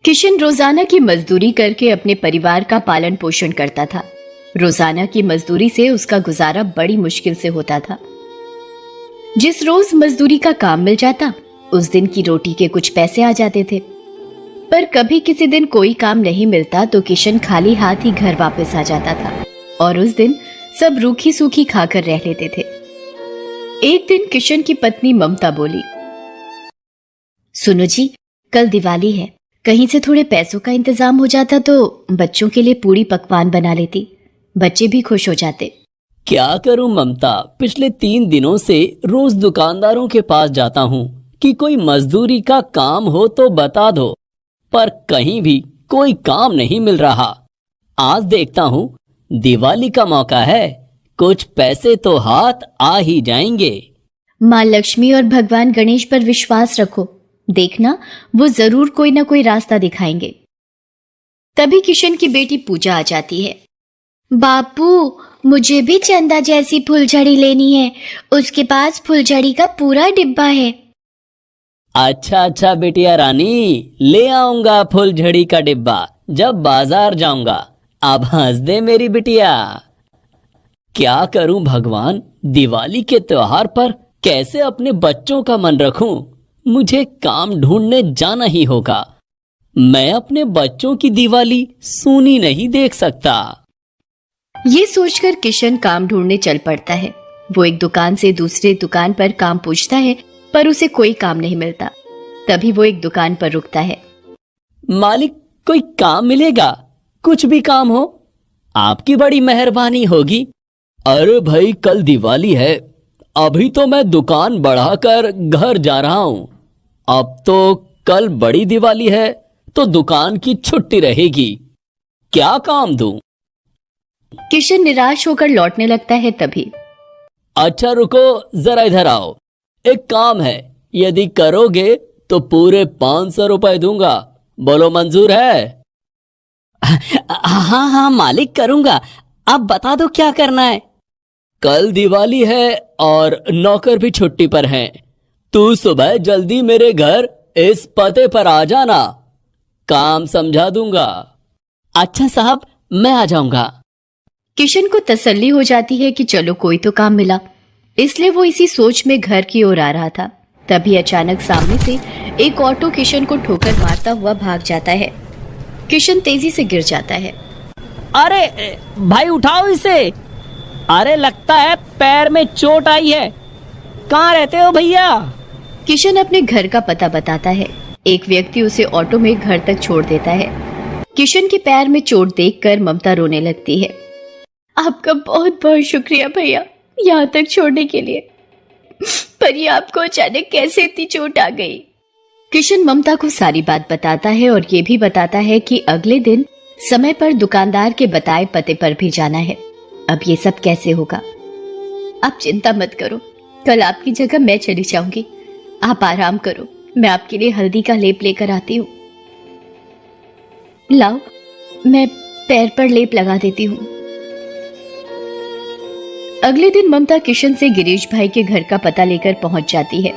किशन रोजाना की मजदूरी करके अपने परिवार का पालन पोषण करता था। रोजाना की मजदूरी से उसका गुजारा बड़ी मुश्किल से होता था। जिस रोज मजदूरी का काम मिल जाता, उस दिन की रोटी के कुछ पैसे आ जाते थे। पर कभी किसी दिन कोई काम नहीं मिलता तो किशन खाली हाथ ही घर वापस आ जाता था और उस दिन सब रूखी सूखी खाकर रह लेते थे। एक दिन किशन की पत्नी ममता बोली, सुनो जी, कल दिवाली है, कहीं से थोड़े पैसों का इंतजाम हो जाता तो बच्चों के लिए पूरी पकवान बना लेती, बच्चे भी खुश हो जाते। क्या करूं ममता, पिछले 3 दिनों से रोज दुकानदारों के पास जाता हूं कि कोई मजदूरी का काम हो तो बता दो, पर कहीं भी कोई काम नहीं मिल रहा। आज देखता हूं दिवाली का मौका है, कुछ पैसे तो हाथ आ ही जाएंगे। माँ लक्ष्मी और भगवान गणेश पर विश्वास रखो, देखना वो जरूर कोई ना कोई रास्ता दिखाएंगे। तभी किशन की बेटी पूजा आ जाती है। बापू, मुझे भी चंदा जैसी फुलझड़ी लेनी है, उसके पास फुलझड़ी का पूरा डिब्बा है। अच्छा अच्छा बेटिया रानी, ले आऊंगा फुलझड़ी का डिब्बा जब बाजार जाऊंगा। अब हंस दे मेरी बिटिया। क्या करूं भगवान, दिवाली के त्योहार पर कैसे अपने बच्चों का मन रखूं? मुझे काम ढूंढने जाना ही होगा। मैं अपने बच्चों की दिवाली सूनी नहीं देख सकता। ये सोचकर किशन काम ढूंढने चल पड़ता है। वो एक दुकान से दूसरे दुकान पर काम पूछता है, पर उसे कोई काम नहीं मिलता। तभी वो एक दुकान पर रुकता है। मालिक, कोई काम मिलेगा? कुछ भी काम हो, आपकी बड़ी मेहरबानी होगी। अरे भाई, कल दिवाली है, अभी तो मैं दुकान बढ़ाकर घर जा रहा हूं। अब तो कल बड़ी दिवाली है तो दुकान की छुट्टी रहेगी। क्या काम दूं? किशन निराश होकर लौटने लगता है। तभी अच्छा रुको, जरा इधर आओ। एक काम है, यदि करोगे तो पूरे 500 रुपए दूंगा। बोलो, मंजूर है? हाँ हाँ मालिक, करूंगा। अब बता दो क्या करना है। कल दिवाली है और नौकर भी छुट्टी पर हैं। तू सुबह जल्दी मेरे घर इस पते पर आ जाना, काम समझा दूंगा। अच्छा साहब, मैं आ जाऊंगा। किशन को तसल्ली हो जाती है कि चलो कोई तो काम मिला, इसलिए वो इसी सोच में घर की ओर आ रहा था। तभी अचानक सामने से एक ऑटो किशन को ठोकर मारता हुआ भाग जाता है। किशन तेजी से गिर जाता है। अरे भाई, उठाओ इसे। अरे लगता है पैर में चोट आई है। कहाँ रहते हो भैया? किशन अपने घर का पता बताता है। एक व्यक्ति उसे ऑटो में घर तक छोड़ देता है। किशन के पैर में चोट देखकर ममता रोने लगती है। आपका बहुत बहुत शुक्रिया भैया, यहाँ तक छोड़ने के लिए। पर ये आपको अचानक कैसे इतनी चोट आ गई? किशन ममता को सारी बात बताता है और ये भी बताता है कि अगले दिन समय पर दुकानदार के बताए पते पर भी जाना है। अब ये सब कैसे होगा? आप चिंता मत करो, कल आपकी जगह मैं चली जाऊंगी। आप आराम करो, मैं आपके लिए हल्दी का लेप लेकर आती हूँ। लाओ, मैं पैर पर लेप लगा देती हूँ। अगले दिन ममता किशन से गिरीश भाई के घर का पता लेकर पहुंच जाती है।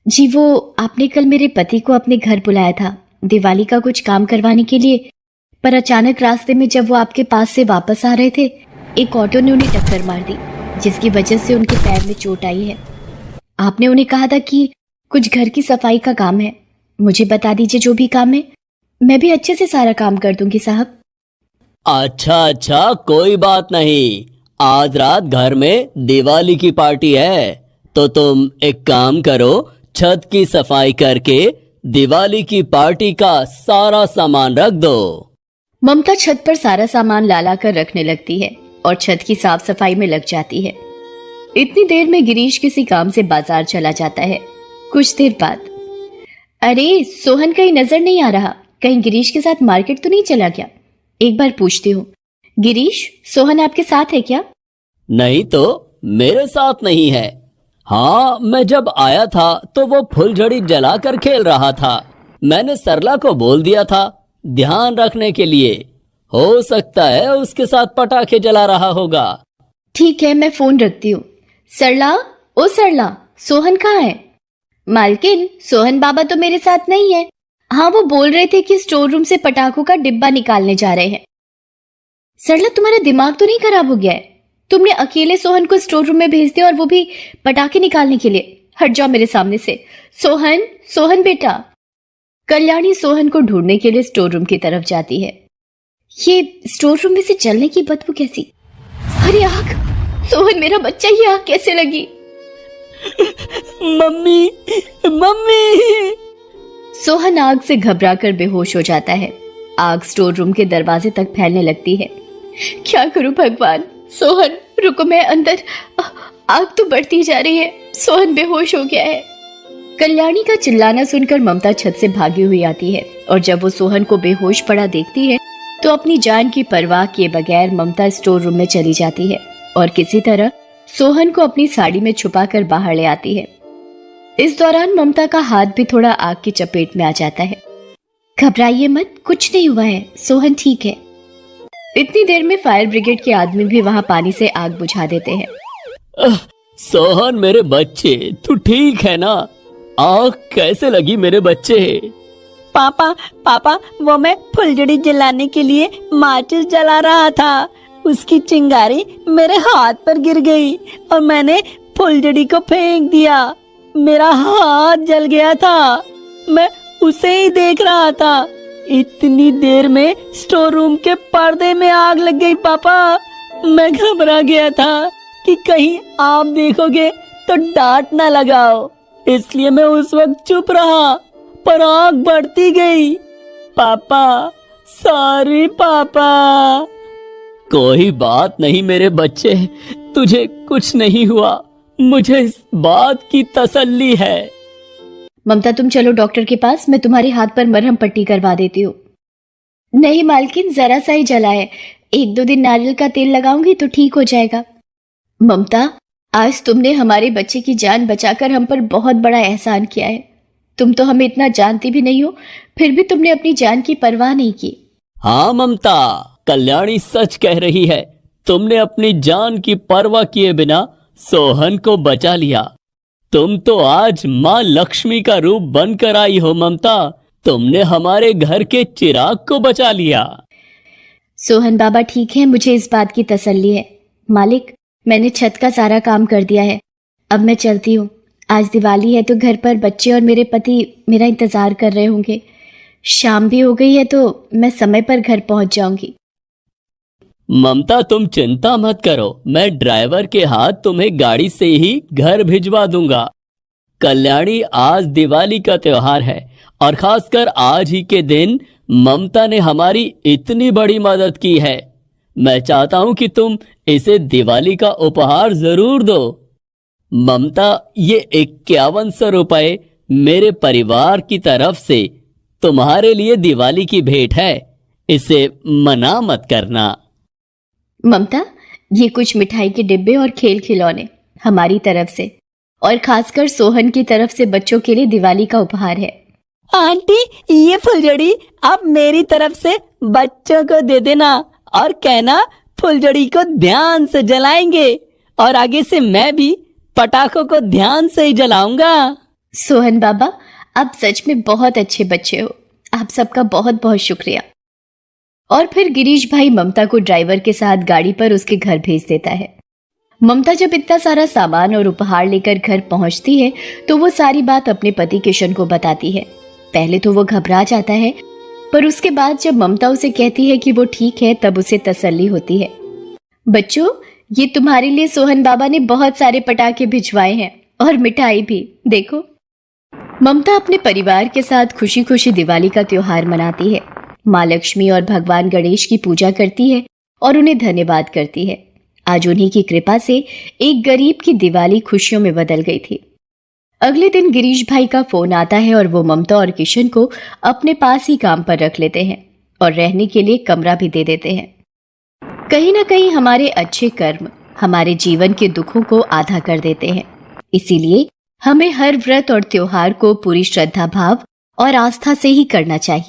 जी, वो आपने कल मेरे पति को अपने घर बुलाया था दिवाली का कुछ काम करवाने के लिए, पर अचानक रास्ते में जब वो आपके पास से वापस आ रहे थे, एक ऑटो ने उन्हें टक्कर मार दी, जिसकी वजह से उनके पैर में चोट आई है। आपने उन्हें कहा था कि कुछ घर की सफाई का काम है, मुझे बता दीजिए जो भी काम है, मैं भी अच्छे से सारा काम कर दूंगी साहब। अच्छा अच्छा, कोई बात नहीं। आज रात घर में दिवाली की पार्टी है, तो तुम एक काम करो, छत की सफाई करके दिवाली की पार्टी का सारा सामान रख दो। ममता छत पर सारा सामान ला कर रखने लगती है और छत की साफ सफाई में लग जाती है। इतनी देर में गिरीश किसी काम से बाजार चला जाता है। कुछ देर बाद, अरे सोहन कहीं नजर नहीं आ रहा, कहीं गिरीश के साथ मार्केट तो नहीं चला गया? एक बार पूछती हूँ। गिरीश, सोहन आपके साथ है क्या? नहीं तो, मेरे साथ नहीं है। हाँ, मैं जब आया था तो वो फुलझड़ी जलाकर खेल रहा था। मैंने सरला को बोल दिया था ध्यान रखने के लिए। हो सकता है उसके साथ पटाखे जला रहा होगा। ठीक है, मैं फोन रखती हूँ। सरला, ओ सरला, सोहन कहाँ है? मालकिन, सोहन बाबा तो मेरे साथ नहीं है, हाँ, वो बोल रहे थे कि स्टोर रूम से पटाखों का डिब्बा निकालने जा रहे हैं। सरला, तुम्हारा दिमाग तो नहीं खराब हो गया है? तुमने अकेले सोहन को स्टोर रूम में भेज दिया और वो भी पटाखे निकालने के लिए। हट जाओ मेरे सामने से। सोहन, सोहन बेटा। कल्याणी सोहन को ढूंढने के लिए स्टोर रूम की तरफ जाती है। ये स्टोर रूम में से जलने की बदबू कैसी? अरे आग! सोहन मेरा बच्चा, ये आग कैसे लगी? Mummy, mummy! सोहन आग से घबराकर बेहोश हो जाता है। आग स्टोर रूम के दरवाजे तक फैलने लगती है। क्या करूं भगवान? सोहन रुको, मैं अंदर। आग तो बढ़ती जा रही है। सोहन बेहोश हो गया है। कल्याणी का चिल्लाना सुनकर ममता छत से भागी हुई आती है और जब वो सोहन को बेहोश पड़ा देखती है तो अपनी जान की परवाह किए बगैर ममता स्टोर रूम में चली जाती है और किसी तरह सोहन को अपनी साड़ी में छुपाकर बाहर ले आती है। इस दौरान ममता का हाथ भी थोड़ा आग की चपेट में आ जाता है। घबराइए मत, कुछ नहीं हुआ है, सोहन ठीक है। इतनी देर में फायर ब्रिगेड के आदमी भी वहां पानी से आग बुझा देते हैं। सोहन मेरे बच्चे, तू ठीक है ना? आग कैसे लगी मेरे बच्चे? पापा, पापा, वो मैं फुलझड़ी जलाने के लिए माचिस जला रहा था। उसकी चिंगारी मेरे हाथ पर गिर गई और मैंने फुलझड़ी को फेंक दिया। मेरा हाथ जल गया था। मैं उसे ही देख रहा था। इतनी देर में स्टोर रूम के पर्दे में आग लग गई पापा। मैं घबरा गया था कि कहीं आप देखोगे तो डांट ना लगाओ, इसलिए मैं उस वक्त चुप रहा, पर आग बढ़ती गई। पापा, सॉरी पापा। कोई बात नहीं मेरे बच्चे, तुझे कुछ नहीं हुआ, मुझे इस बात की तसल्ली है। ममता तुम चलो डॉक्टर के पास, मैं तुम्हारे हाथ पर मरहम पट्टी करवा देती हूँ। नहीं मालकिन, जरा सा ही जला है, 1-2 दिन नारियल का तेल लगाऊंगी तो ठीक हो जाएगा। ममता, आज तुमने हमारे बच्चे की जान बचाकर हम पर बहुत बड़ा एहसान किया है। तुम तो हमें इतना जानती भी नहीं हो, फिर भी तुमने अपनी जान की परवाह नहीं की। हाँ ममता, कल्याणी सच कह रही है। तुमने अपनी जान की परवाह किए बिना सोहन को बचा लिया। तुम तो आज माँ लक्ष्मी का रूप बनकर आई हो ममता। तुमने हमारे घर के चिराग को बचा लिया। सोहन बाबा ठीक है, मुझे इस बात की तसल्ली है। मालिक, मैंने छत का सारा काम कर दिया है, अब मैं चलती हूँ। आज दिवाली है तो घर पर बच्चे और मेरे पति मेरा इंतजार कर रहे होंगे। शाम भी हो गई है तो मैं समय पर घर पहुंच जाऊंगी। ममता तुम चिंता मत करो, मैं ड्राइवर के हाथ तुम्हें गाड़ी से ही घर भिजवा दूंगा। कल्याणी, आज दिवाली का त्योहार है और खासकर आज ही के दिन ममता ने हमारी इतनी बड़ी मदद की है। मैं चाहता हूं कि तुम इसे दिवाली का उपहार जरूर दो। ममता, ये 5100 रुपए मेरे परिवार की तरफ से तुम्हारे लिए दिवाली की भेंट है, इसे मना मत करना। ममता, ये कुछ मिठाई के डिब्बे और खेल खिलौने हमारी तरफ से और खासकर सोहन की तरफ से बच्चों के लिए दिवाली का उपहार है। आंटी, ये फुलझड़ी आप मेरी तरफ से बच्चों को दे देना और कहना फुलझड़ी को ध्यान से जलाएंगे और आगे से मैं भी पटाखों को ध्यान से ही जलाऊंगा। सोहन बाबा, आप सच में बहुत अच्छे बच्चे हो। आप सबका बहुत बहुत शुक्रिया। और फिर गिरीश भाई ममता को ड्राइवर के साथ गाड़ी पर उसके घर भेज देता है। ममता जब इतना सारा सामान और उपहार लेकर घर पहुंचती है तो वो सारी बात अपने पति किशन को बताती है। पहले तो वो घबरा जाता है, पर उसके बाद जब ममता उसे कहती है कि वो ठीक है तब उसे तसल्ली होती है। बच्चों, ये तुम्हारे लिए सोहन बाबा ने बहुत सारे पटाखे भिजवाए हैं और मिठाई भी, देखो। ममता अपने परिवार के साथ खुशी खुशी दिवाली का त्योहार मनाती है। माँ लक्ष्मी और भगवान गणेश की पूजा करती है और उन्हें धन्यवाद करती है। आज उन्हीं की कृपा से एक गरीब की दिवाली खुशियों में बदल गई थी। अगले दिन गिरीश भाई का फोन आता है और वो ममता और किशन को अपने पास ही काम पर रख लेते हैं और रहने के लिए कमरा भी दे देते हैं। कहीं ना कहीं हमारे अच्छे कर्म हमारे जीवन के दुखों को आधा कर देते हैं। इसीलिए हमें हर व्रत और त्योहार को पूरी श्रद्धा भाव और आस्था से ही करना चाहिए।